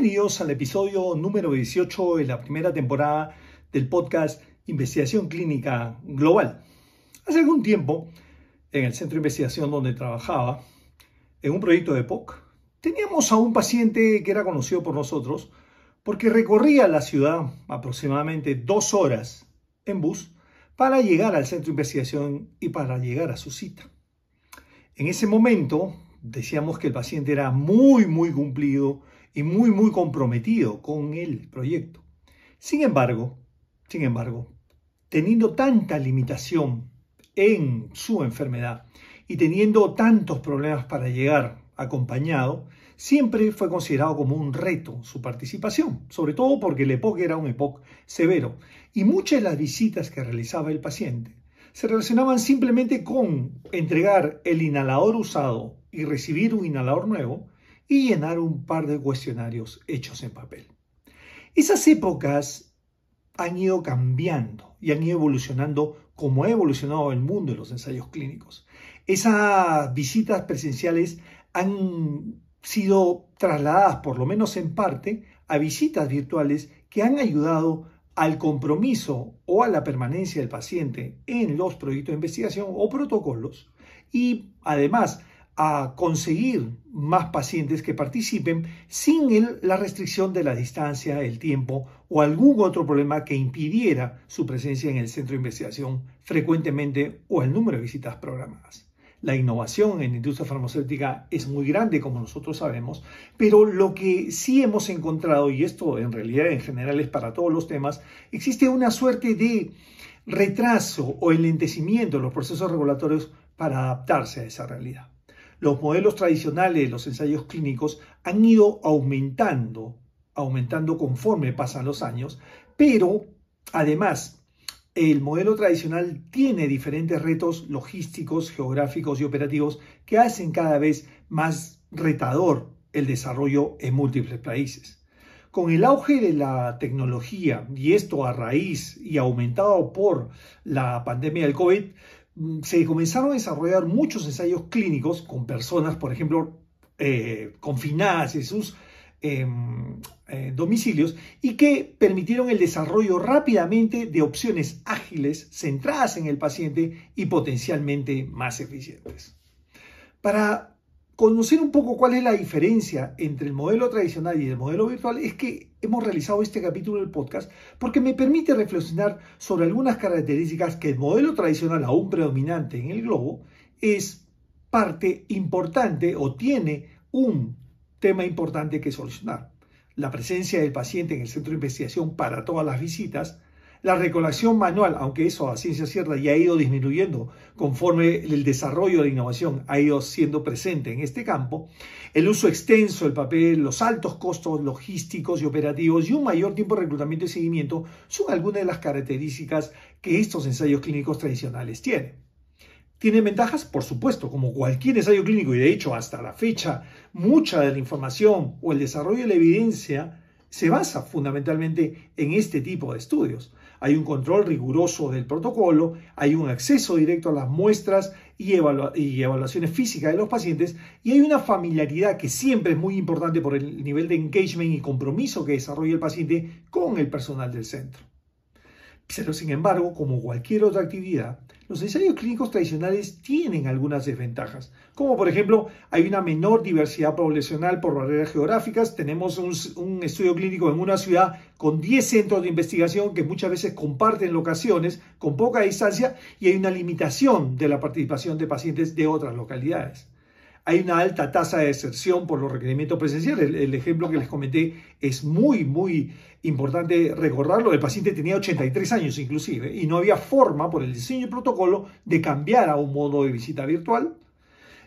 Bienvenidos al episodio número 18 de la primera temporada del podcast Investigación Clínica Global. Hace algún tiempo, en el centro de investigación donde trabajaba, en un proyecto de POC, teníamos a un paciente que era conocido por nosotros porque recorría la ciudad aproximadamente 2 horas en bus para llegar al centro de investigación y para llegar a su cita. En ese momento decíamos que el paciente era muy cumplido y muy comprometido con el proyecto. Sin embargo, teniendo tanta limitación en su enfermedad y teniendo tantos problemas para llegar acompañado, siempre fue considerado como un reto su participación, sobre todo porque el EPOC era un EPOC severo y muchas de las visitas que realizaba el paciente se relacionaban simplemente con entregar el inhalador usado y recibir un inhalador nuevo y llenar un par de cuestionarios hechos en papel. Esas épocas han ido cambiando y han ido evolucionando como ha evolucionado el mundo de los ensayos clínicos. Esas visitas presenciales han sido trasladadas, por lo menos en parte, a visitas virtuales que han ayudado al compromiso o a la permanencia del paciente en los proyectos de investigación o protocolos y además a conseguir más pacientes que participen sin la restricción de la distancia, el tiempo o algún otro problema que impidiera su presencia en el centro de investigación frecuentemente o el número de visitas programadas. La innovación en la industria farmacéutica es muy grande, como nosotros sabemos, pero lo que sí hemos encontrado, y esto en realidad en general es para todos los temas, existe una suerte de retraso o enlentecimiento en los procesos regulatorios para adaptarse a esa realidad. Los modelos tradicionales de los ensayos clínicos han ido aumentando conforme pasan los años, pero además el modelo tradicional tiene diferentes retos logísticos, geográficos y operativos que hacen cada vez más retador el desarrollo en múltiples países. Con el auge de la tecnología, y esto a raíz y aumentado por la pandemia del COVID, se comenzaron a desarrollar muchos ensayos clínicos con personas, por ejemplo, confinadas en sus domicilios y que permitieron el desarrollo rápidamente de opciones ágiles, centradas en el paciente y potencialmente más eficientes. Para conocer un poco cuál es la diferencia entre el modelo tradicional y el modelo virtual, es que hemos realizado este capítulo del podcast porque me permite reflexionar sobre algunas características que el modelo tradicional, aún predominante en el globo, es parte importante o tiene un tema importante que solucionar. La presencia del paciente en el centro de investigación para todas las visitas, la recolección manual, aunque eso a ciencia cierta ya ha ido disminuyendo conforme el desarrollo de la innovación ha ido siendo presente en este campo, el uso extenso del papel, los altos costos logísticos y operativos y un mayor tiempo de reclutamiento y seguimiento son algunas de las características que estos ensayos clínicos tradicionales tienen. ¿Tienen ventajas? Por supuesto, como cualquier ensayo clínico, y de hecho hasta la fecha mucha de la información o el desarrollo de la evidencia se basa fundamentalmente en este tipo de estudios. Hay un control riguroso del protocolo, hay un acceso directo a las muestras y evaluaciones físicas de los pacientes y hay una familiaridad que siempre es muy importante por el nivel de engagement y compromiso que desarrolla el paciente con el personal del centro. Pero sin embargo, como cualquier otra actividad, los ensayos clínicos tradicionales tienen algunas desventajas, como por ejemplo hay una menor diversidad poblacional por barreras geográficas. Tenemos un estudio clínico en una ciudad con 10 centros de investigación que muchas veces comparten locaciones con poca distancia y hay una limitación de la participación de pacientes de otras localidades. Hay una alta tasa de deserción por los requerimientos presenciales. El ejemplo que les comenté es muy importante recordarlo. El paciente tenía 83 años inclusive y no había forma por el diseño y protocolo de cambiar a un modo de visita virtual.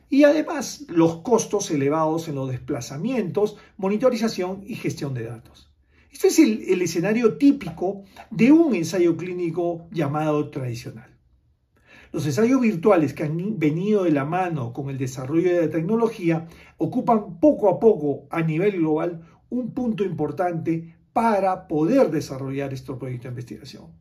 Y además los costos elevados en los desplazamientos, monitorización y gestión de datos. Este es el escenario típico de un ensayo clínico llamado tradicional. Los ensayos virtuales que han venido de la mano con el desarrollo de la tecnología ocupan poco a poco a nivel global un punto importante para poder desarrollar estos proyectos de investigación.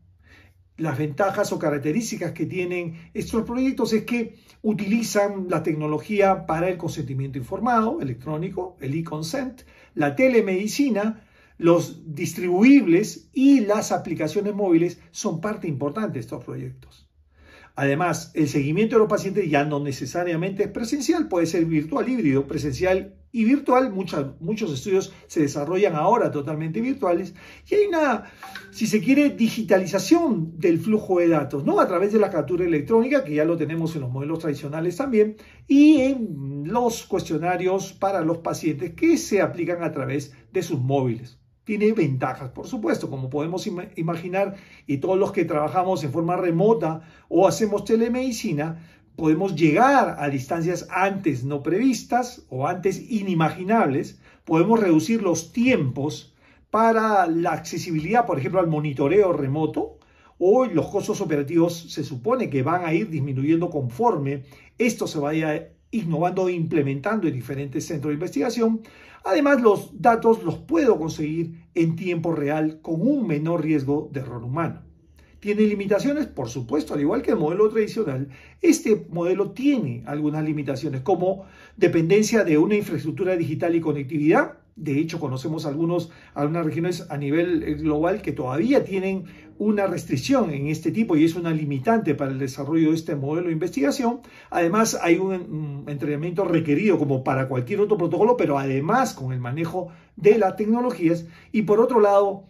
las ventajas o características que tienen estos proyectos es que utilizan la tecnología para el consentimiento informado, electrónico, el e-consent, la telemedicina, los distribuibles y las aplicaciones móviles son parte importante de estos proyectos. Además, el seguimiento de los pacientes ya no necesariamente es presencial, puede ser virtual, híbrido, presencial y virtual. Muchos estudios se desarrollan ahora totalmente virtuales y hay una, si se quiere, digitalización del flujo de datos, ¿no? A través de la captura electrónica, que ya lo tenemos en los modelos tradicionales también, y en los cuestionarios para los pacientes que se aplican a través de sus móviles. Tiene ventajas, por supuesto, como podemos imaginar, y todos los que trabajamos en forma remota o hacemos telemedicina, podemos llegar a distancias antes no previstas o antes inimaginables, podemos reducir los tiempos para la accesibilidad, por ejemplo, al monitoreo remoto, o los costos operativos se supone que van a ir disminuyendo conforme esto se vaya innovando e implementando en diferentes centros de investigación. Además, los datos los puedo conseguir en tiempo real con un menor riesgo de error humano. ¿Tiene limitaciones? Por supuesto, al igual que el modelo tradicional, este modelo tiene algunas limitaciones como dependencia de una infraestructura digital y conectividad. De hecho, conocemos algunas regiones a nivel global que todavía tienen una restricción en este tipo y es una limitante para el desarrollo de este modelo de investigación. Además, hay un entrenamiento requerido como para cualquier otro protocolo, pero además con el manejo de las tecnologías. Y por otro lado,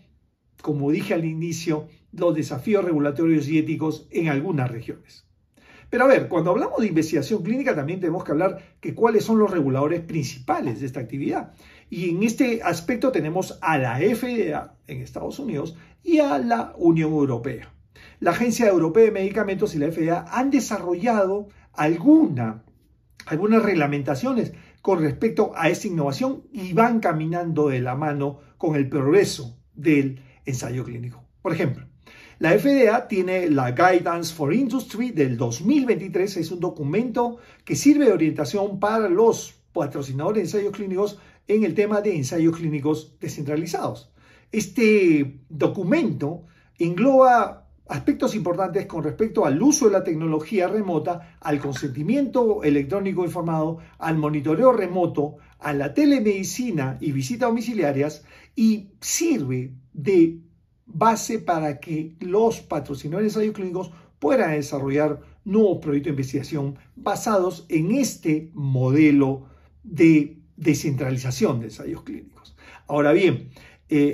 como dije al inicio, los desafíos regulatorios y éticos en algunas regiones. Pero a ver, cuando hablamos de investigación clínica también tenemos que hablar que cuáles son los reguladores principales de esta actividad. Y en este aspecto tenemos a la FDA en Estados Unidos y a la Unión Europea. La Agencia Europea de Medicamentos y la FDA han desarrollado algunas reglamentaciones con respecto a esta innovación y van caminando de la mano con el progreso del ensayo clínico. Por ejemplo, la FDA tiene la Guidance for Industry del 2023, es un documento que sirve de orientación para los patrocinadores de ensayos clínicos en el tema de ensayos clínicos descentralizados. Este documento engloba aspectos importantes con respecto al uso de la tecnología remota, al consentimiento electrónico informado, al monitoreo remoto, a la telemedicina y visitas domiciliarias, y sirve de base para que los patrocinadores de ensayos clínicos puedan desarrollar nuevos proyectos de investigación basados en este modelo de descentralización de ensayos clínicos. Ahora bien,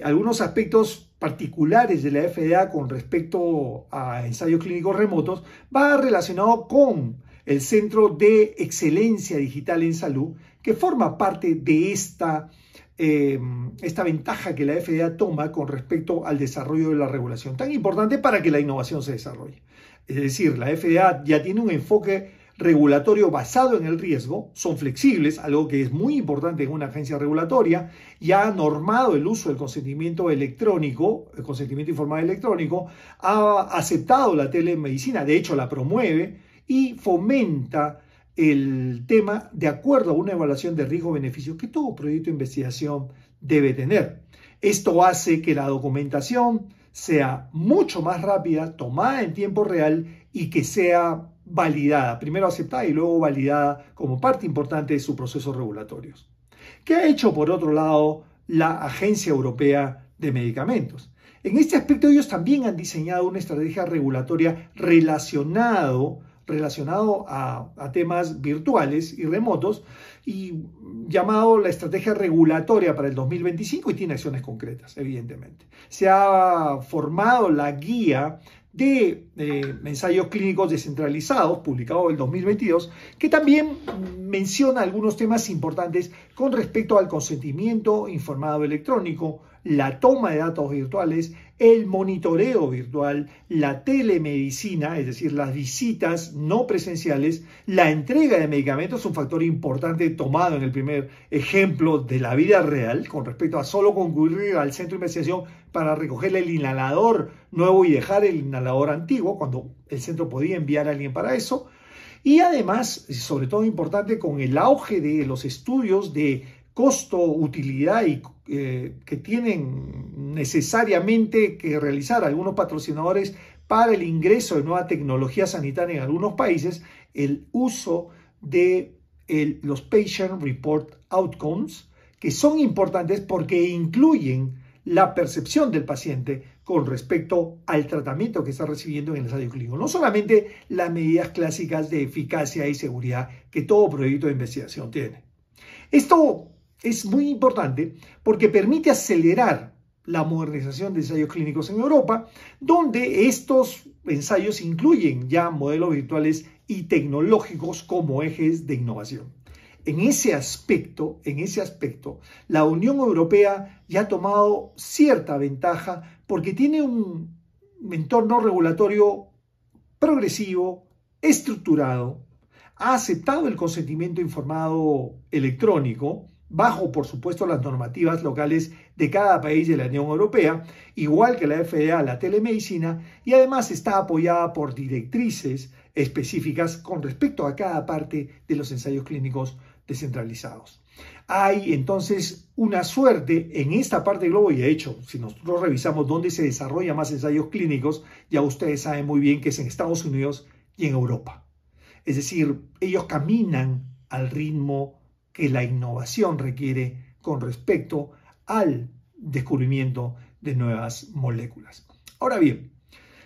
algunos aspectos particulares de la FDA con respecto a ensayos clínicos remotos va relacionado con el Centro de Excelencia Digital en Salud, que forma parte de esta ventaja que la FDA toma con respecto al desarrollo de la regulación, tan importante para que la innovación se desarrolle. Es decir, la FDA ya tiene un enfoque regulatorio basado en el riesgo, son flexibles, algo que es muy importante en una agencia regulatoria, ya ha normado el uso del consentimiento electrónico, el consentimiento informado electrónico, ha aceptado la telemedicina, de hecho la promueve y fomenta el tema de acuerdo a una evaluación de riesgo-beneficio que todo proyecto de investigación debe tener. Esto hace que la documentación sea mucho más rápida, tomada en tiempo real y que sea validada, primero aceptada y luego validada como parte importante de sus procesos regulatorios. ¿Qué ha hecho, por otro lado, la Agencia Europea de Medicamentos? En este aspecto ellos también han diseñado una estrategia regulatoria relacionado a temas virtuales y remotos y llamado la estrategia regulatoria para el 2025 y tiene acciones concretas, evidentemente. Se ha formado la guía de ensayos clínicos descentralizados, publicado en el 2022, que también menciona algunos temas importantes con respecto al consentimiento informado electrónico, la toma de datos virtuales, el monitoreo virtual, la telemedicina, es decir, las visitas no presenciales, la entrega de medicamentos, un factor importante tomado en el primer ejemplo de la vida real con respecto a solo concurrir al centro de investigación para recoger el inhalador nuevo y dejar el inhalador antiguo, cuando el centro podía enviar a alguien para eso. Y además, sobre todo importante, con el auge de los estudios de costo-utilidad y que tienen necesariamente que realizar algunos patrocinadores para el ingreso de nueva tecnología sanitaria en algunos países, el uso de los Patient Report Outcomes, que son importantes porque incluyen la percepción del paciente con respecto al tratamiento que está recibiendo en el ensayo clínico. No solamente las medidas clásicas de eficacia y seguridad que todo proyecto de investigación tiene. Esto es muy importante porque permite acelerar la modernización de ensayos clínicos en Europa, donde estos ensayos incluyen ya modelos virtuales y tecnológicos como ejes de innovación. En ese aspecto, la Unión Europea ya ha tomado cierta ventaja porque tiene un entorno regulatorio progresivo, estructurado, ha aceptado el consentimiento informado electrónico, bajo, por supuesto, las normativas locales de cada país de la Unión Europea, igual que la FDA, la telemedicina, y además está apoyada por directrices específicas con respecto a cada parte de los ensayos clínicos descentralizados. Hay entonces una suerte en esta parte del globo, y de hecho, si nosotros revisamos dónde se desarrollan más ensayos clínicos, ya ustedes saben muy bien que es en Estados Unidos y en Europa. Es decir, ellos caminan al ritmo que la innovación requiere con respecto al descubrimiento de nuevas moléculas. Ahora bien,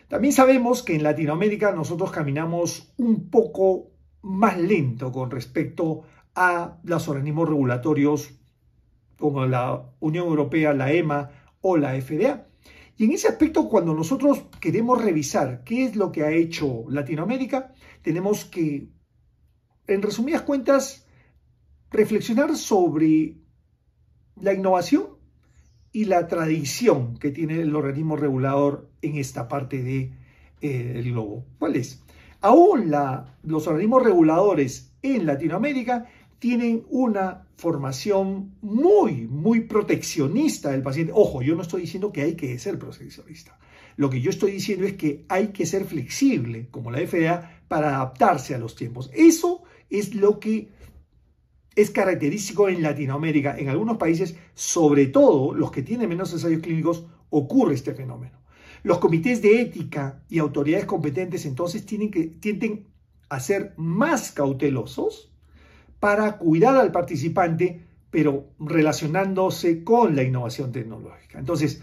también sabemos que en Latinoamérica nosotros caminamos un poco más lento con respecto a los organismos regulatorios como la Unión Europea, la EMA o la FDA. Y en ese aspecto, cuando nosotros queremos revisar qué es lo que ha hecho Latinoamérica, tenemos que, en resumidas cuentas, reflexionar sobre la innovación y la tradición que tiene el organismo regulador en esta parte del globo. ¿Cuál es? Aún los organismos reguladores en Latinoamérica tienen una formación muy proteccionista del paciente. Ojo, yo no estoy diciendo que hay que ser proteccionista. Lo que yo estoy diciendo es que hay que ser flexible, como la FDA, para adaptarse a los tiempos. Eso es lo que es característico en Latinoamérica. En algunos países, sobre todo los que tienen menos ensayos clínicos, ocurre este fenómeno. Los comités de ética y autoridades competentes entonces tienden a ser más cautelosos para cuidar al participante, pero relacionándose con la innovación tecnológica. Entonces,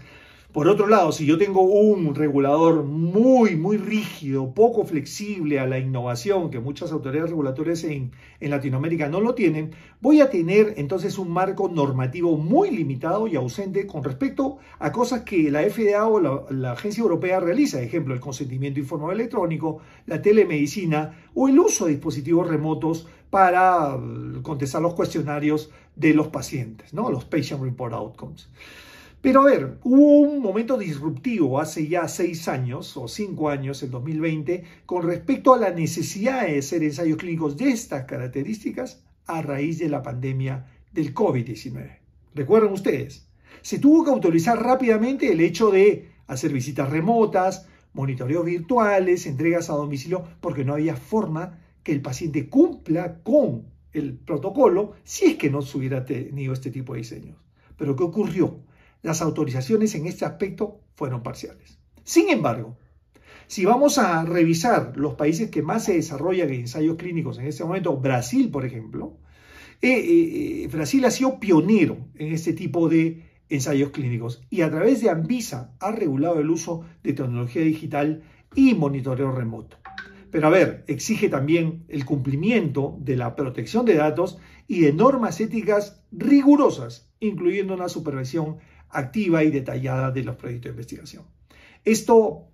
por otro lado, si yo tengo un regulador muy rígido, poco flexible a la innovación, que muchas autoridades regulatorias en Latinoamérica no lo tienen, voy a tener entonces un marco normativo muy limitado y ausente con respecto a cosas que la FDA o la Agencia Europea realiza. Ejemplo, el consentimiento informado electrónico, la telemedicina o el uso de dispositivos remotos para contestar los cuestionarios de los pacientes, ¿no? Los Patient Report Outcomes. Pero a ver, hubo un momento disruptivo hace ya 6 años o 5 años, en 2020, con respecto a la necesidad de hacer ensayos clínicos de estas características a raíz de la pandemia del COVID-19. ¿Recuerdan ustedes? Se tuvo que autorizar rápidamente el hecho de hacer visitas remotas, monitoreos virtuales, entregas a domicilio, porque no había forma que el paciente cumpla con el protocolo si es que no se hubiera tenido este tipo de diseños. ¿Pero qué ocurrió? Las autorizaciones en este aspecto fueron parciales. Sin embargo, si vamos a revisar los países que más se desarrollan en ensayos clínicos en este momento, Brasil, por ejemplo, Brasil ha sido pionero en este tipo de ensayos clínicos y a través de Anvisa ha regulado el uso de tecnología digital y monitoreo remoto. Pero a ver, exige también el cumplimiento de la protección de datos y de normas éticas rigurosas, incluyendo una supervisión activa y detallada de los proyectos de investigación. Esto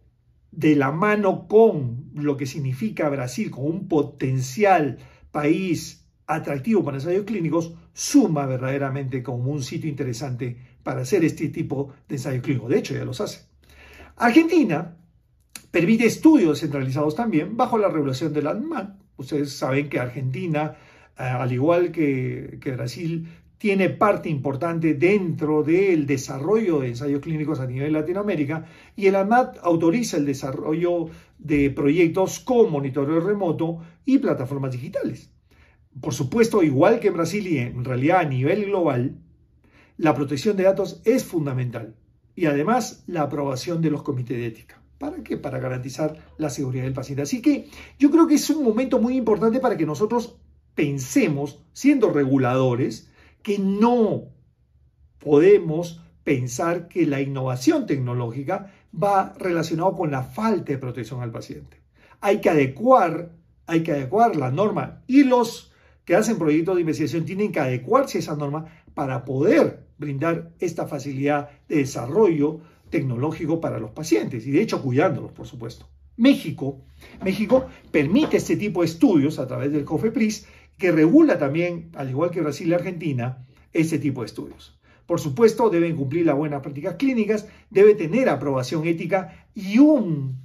de la mano con lo que significa Brasil como un potencial país atractivo para ensayos clínicos, suma verdaderamente como un sitio interesante para hacer este tipo de ensayos clínicos. De hecho, ya los hace. Argentina permite estudios centralizados también bajo la regulación de la ANMAT. Ustedes saben que Argentina, al igual que Brasil, tiene parte importante dentro del desarrollo de ensayos clínicos a nivel de Latinoamérica y el ANMAT autoriza el desarrollo de proyectos con monitoreo remoto y plataformas digitales. Por supuesto, igual que en Brasil y en realidad a nivel global, la protección de datos es fundamental y además la aprobación de los comités de ética. ¿Para qué? Para garantizar la seguridad del paciente. Así que yo creo que es un momento muy importante para que nosotros pensemos, siendo reguladores, que no podemos pensar que la innovación tecnológica va relacionado con la falta de protección al paciente. Hay que adecuar la norma, y los que hacen proyectos de investigación tienen que adecuarse a esa norma para poder brindar esta facilidad de desarrollo tecnológico para los pacientes y de hecho cuidándolos, por supuesto. México permite este tipo de estudios a través del COFEPRIS, que regula también, al igual que Brasil y Argentina, este tipo de estudios. Por supuesto, deben cumplir las buenas prácticas clínicas, debe tener aprobación ética y un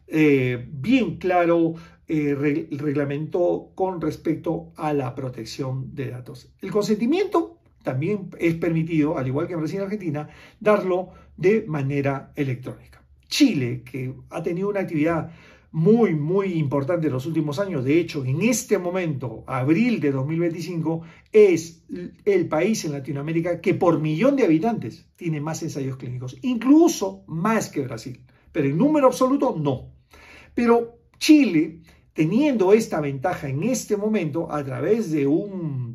bien claro reglamento con respecto a la protección de datos. El consentimiento también es permitido, al igual que en Brasil y Argentina, darlo de manera electrónica. Chile, que ha tenido una actividad muy importante en los últimos años, de hecho, en este momento, abril de 2025, es el país en Latinoamérica que por millón de habitantes tiene más ensayos clínicos, incluso más que Brasil, pero en número absoluto no. Pero Chile, teniendo esta ventaja en este momento a través de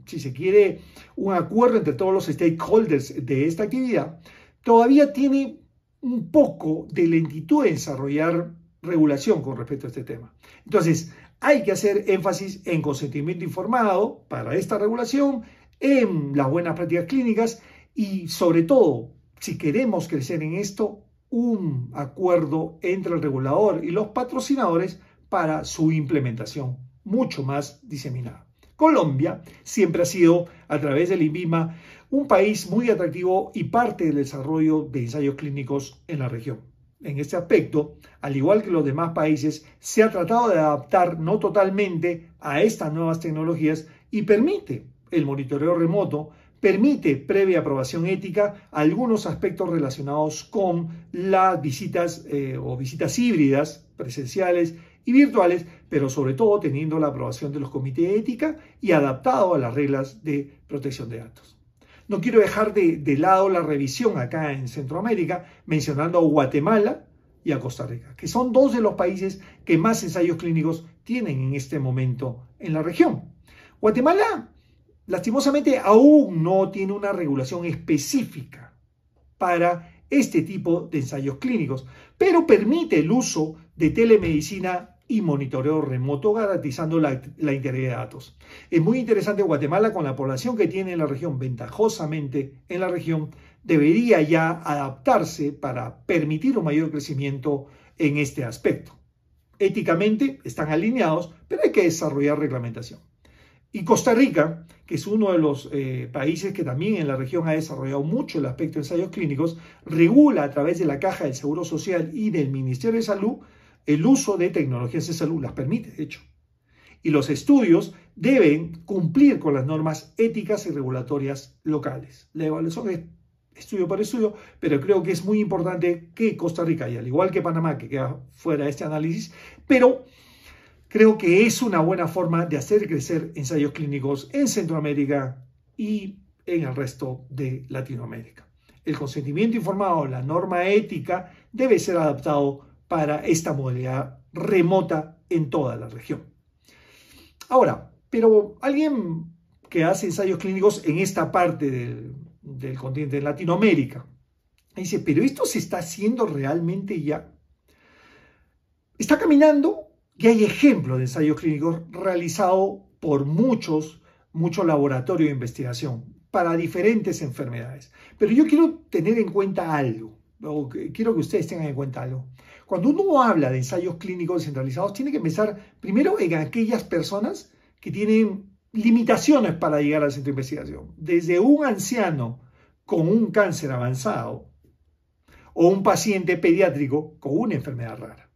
si se quiere, un acuerdo entre todos los stakeholders de esta actividad, todavía tiene un poco de lentitud en desarrollar regulación con respecto a este tema. Entonces, hay que hacer énfasis en consentimiento informado para esta regulación, en las buenas prácticas clínicas y, sobre todo, si queremos crecer en esto, un acuerdo entre el regulador y los patrocinadores para su implementación mucho más diseminada. Colombia siempre ha sido, a través del INVIMA, un país muy atractivo y parte del desarrollo de ensayos clínicos en la región. En este aspecto, al igual que los demás países, se ha tratado de adaptar no totalmente a estas nuevas tecnologías y permite el monitoreo remoto, permite previa aprobación ética algunos aspectos relacionados con las visitas o visitas híbridas, presenciales y virtuales, pero sobre todo teniendo la aprobación de los comités de ética y adaptado a las reglas de protección de datos. No quiero dejar de lado la revisión acá en Centroamérica, mencionando a Guatemala y a Costa Rica, que son dos de los países que más ensayos clínicos tienen en este momento en la región. Guatemala, lastimosamente, aún no tiene una regulación específica para este tipo de ensayos clínicos, pero permite el uso de telemedicina y monitoreo remoto, garantizando la integridad de datos. Es muy interesante. Guatemala, con la población que tiene en la región, ventajosamente en la región, debería ya adaptarse para permitir un mayor crecimiento en este aspecto. Éticamente están alineados, pero hay que desarrollar reglamentación. Y Costa Rica, que es uno de los países que también en la región ha desarrollado mucho el aspecto de ensayos clínicos, regula a través de la Caja del Seguro Social y del Ministerio de Salud el uso de tecnologías de salud, las permite, de hecho. Y los estudios deben cumplir con las normas éticas y regulatorias locales. La evaluación es estudio por estudio, pero creo que es muy importante que Costa Rica, y al igual que Panamá, que queda fuera de este análisis, pero creo que es una buena forma de hacer crecer ensayos clínicos en Centroamérica y en el resto de Latinoamérica. El consentimiento informado, la norma ética, debe ser adaptado para esta modalidad remota en toda la región. Ahora, pero alguien que hace ensayos clínicos en esta parte del continente, en Latinoamérica, dice, pero esto se está haciendo realmente ya. Está caminando y hay ejemplos de ensayos clínicos realizados por muchos laboratorios de investigación para diferentes enfermedades. Pero yo quiero tener en cuenta algo, o quiero que ustedes tengan en cuenta algo. Cuando uno habla de ensayos clínicos descentralizados, tiene que pensar primero en aquellas personas que tienen limitaciones para llegar al centro de investigación. Desde un anciano con un cáncer avanzado o un paciente pediátrico con una enfermedad rara.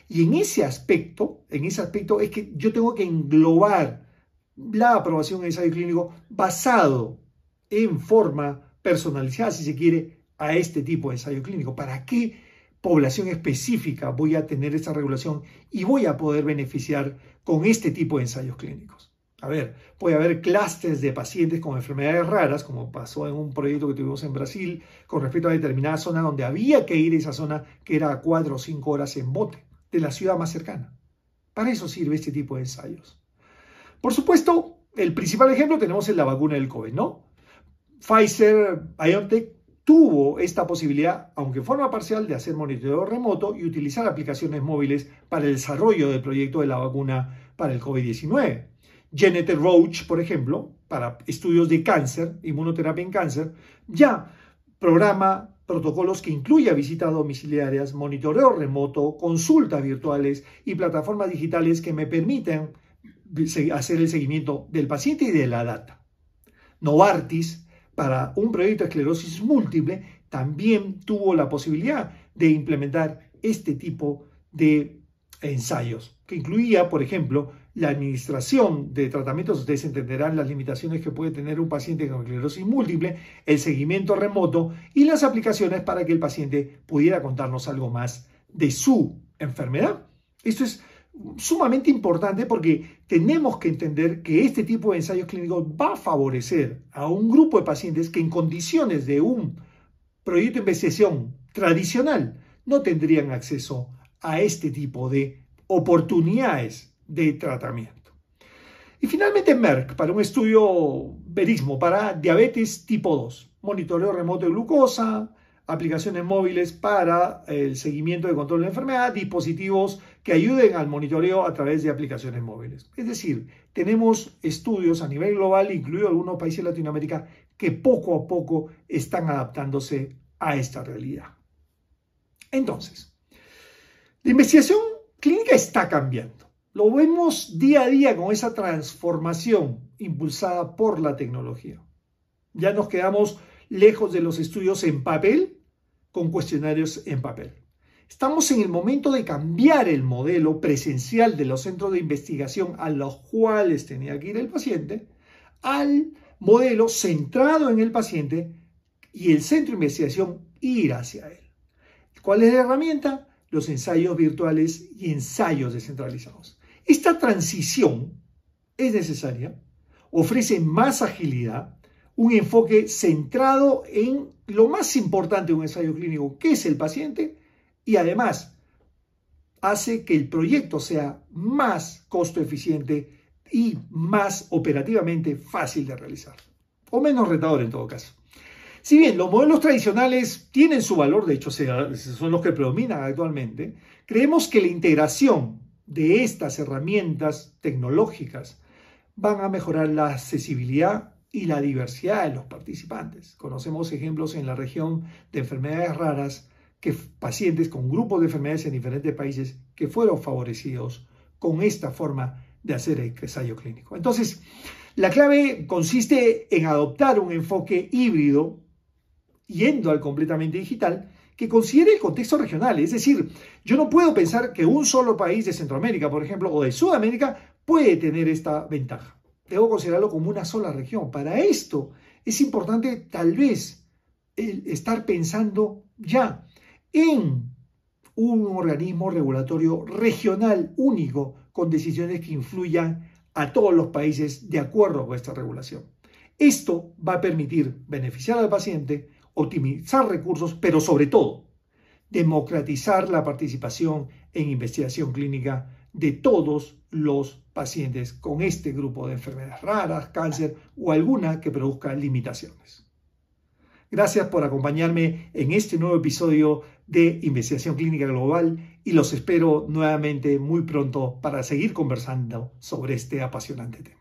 Y en ese aspecto es que yo tengo que englobar la aprobación de ensayo clínico basado en forma personalizada, si se quiere, a este tipo de ensayo clínico. ¿Para qué población específica voy a tener esta regulación y voy a poder beneficiar con este tipo de ensayos clínicos? A ver, puede haber clústeres de pacientes con enfermedades raras, como pasó en un proyecto que tuvimos en Brasil, con respecto a determinada zona donde había que ir a esa zona que era a 4 o 5 horas en bote de la ciudad más cercana. Para eso sirve este tipo de ensayos. Por supuesto, el principal ejemplo tenemos en la vacuna del COVID, ¿no? Pfizer-BioNTech tuvo esta posibilidad, aunque en forma parcial, de hacer monitoreo remoto y utilizar aplicaciones móviles para el desarrollo del proyecto de la vacuna para el COVID-19. Genentech Roche, por ejemplo, para estudios de cáncer, inmunoterapia en cáncer, ya programa protocolos que incluya visitas domiciliarias, monitoreo remoto, consultas virtuales y plataformas digitales que me permitan hacer el seguimiento del paciente y de la data. Novartis, para un proyecto de esclerosis múltiple, también tuvo la posibilidad de implementar este tipo de ensayos, que incluía, por ejemplo, la administración de tratamientos. Ustedes entenderán las limitaciones que puede tener un paciente con esclerosis múltiple, el seguimiento remoto y las aplicaciones para que el paciente pudiera contarnos algo más de su enfermedad. Esto es sumamente importante porque tenemos que entender que este tipo de ensayos clínicos va a favorecer a un grupo de pacientes que en condiciones de un proyecto de investigación tradicional no tendrían acceso a este tipo de oportunidades de tratamiento. Y finalmente Merck, para un estudio verismo para diabetes tipo 2, monitoreo remoto de glucosa, aplicaciones móviles para el seguimiento de control de la enfermedad, dispositivos que ayuden al monitoreo a través de aplicaciones móviles. Es decir, tenemos estudios a nivel global, incluido algunos países de Latinoamérica, que poco a poco están adaptándose a esta realidad. Entonces, la investigación clínica está cambiando. Lo vemos día a día con esa transformación impulsada por la tecnología. Ya nos quedamos lejos de los estudios en papel con cuestionarios en papel. Estamos en el momento de cambiar el modelo presencial de los centros de investigación a los cuales tenía que ir el paciente al modelo centrado en el paciente y el centro de investigación ir hacia él. ¿Cuál es la herramienta? Los ensayos virtuales y ensayos descentralizados. Esta transición es necesaria, ofrece más agilidad, un enfoque centrado en lo más importante de un ensayo clínico, que es el paciente, y además hace que el proyecto sea más costo eficiente y más operativamente fácil de realizar, o menos retador en todo caso. Si bien los modelos tradicionales tienen su valor, de hecho son los que predominan actualmente, creemos que la integración de estas herramientas tecnológicas van a mejorar la accesibilidad y la diversidad de los participantes. Conocemos ejemplos en la región de enfermedades raras, que pacientes con grupos de enfermedades en diferentes países que fueron favorecidos con esta forma de hacer el ensayo clínico. Entonces, la clave consiste en adoptar un enfoque híbrido, yendo al completamente digital, que considere el contexto regional. Es decir, yo no puedo pensar que un solo país de Centroamérica, por ejemplo, o de Sudamérica, puede tener esta ventaja. Debo considerarlo como una sola región. Para esto es importante tal vez estar pensando ya en un organismo regulatorio regional único con decisiones que influyan a todos los países de acuerdo con esta regulación. Esto va a permitir beneficiar al paciente, optimizar recursos, pero sobre todo democratizar la participación en investigación clínica de todos los pacientes con este grupo de enfermedades raras, cáncer o alguna que produzca limitaciones. Gracias por acompañarme en este nuevo episodio de Investigación Clínica Global y los espero nuevamente muy pronto para seguir conversando sobre este apasionante tema.